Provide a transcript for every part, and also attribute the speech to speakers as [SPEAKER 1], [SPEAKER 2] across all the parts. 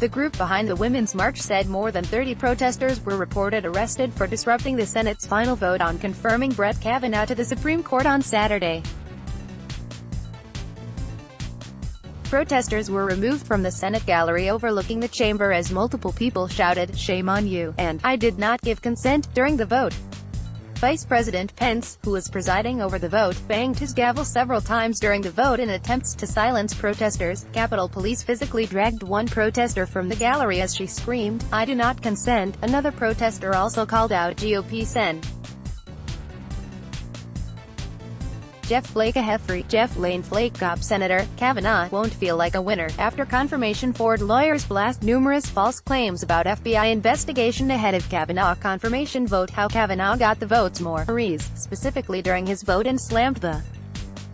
[SPEAKER 1] The group behind the Women's March said more than 30 protesters were reported arrested for disrupting the Senate's final vote on confirming Brett Kavanaugh to the Supreme Court on Saturday. Protesters were removed from the Senate gallery overlooking the chamber as multiple people shouted, "Shame on you," and "I did not give consent," during the vote. Vice President Pence, who was presiding over the vote, banged his gavel several times during the vote in attempts to silence protesters. Capitol Police physically dragged one protester from the gallery as she screamed, "I do not consent." Another protester also called out GOP Sen. Jeff Lane Flake Cop Senator Kavanaugh won't feel like a winner after confirmation. Ford lawyers blast numerous false claims about FBI investigation ahead of Kavanaugh confirmation vote. How Kavanaugh got the votes more specifically during his vote and slammed the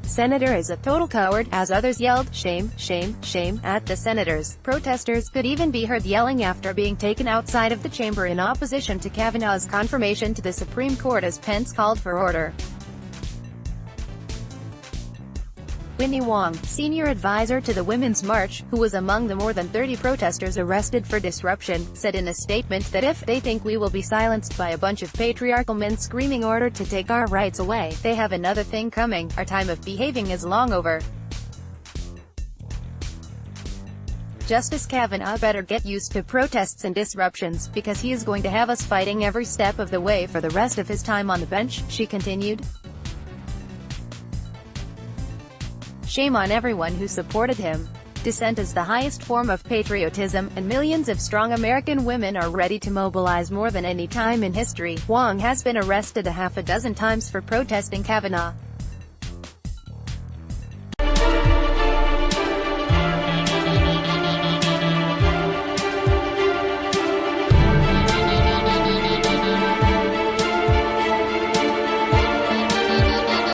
[SPEAKER 1] senator as a total coward, as others yelled, "Shame, shame, shame," at the senators. Protesters could even be heard yelling after being taken outside of the chamber in opposition to Kavanaugh's confirmation to the Supreme Court as Pence called for order. Winnie Wong, senior advisor to the Women's March, who was among the more than 30 protesters arrested for disruption, said in a statement that if they think we will be silenced by a bunch of patriarchal men screaming order to take our rights away, they have another thing coming. Our time of behaving is long over. Justice Kavanaugh better get used to protests and disruptions, because he is going to have us fighting every step of the way for the rest of his time on the bench, she continued. Shame on everyone who supported him. Dissent is the highest form of patriotism, and millions of strong American women are ready to mobilize more than any time in history. Wong has been arrested a half a dozen times for protesting Kavanaugh.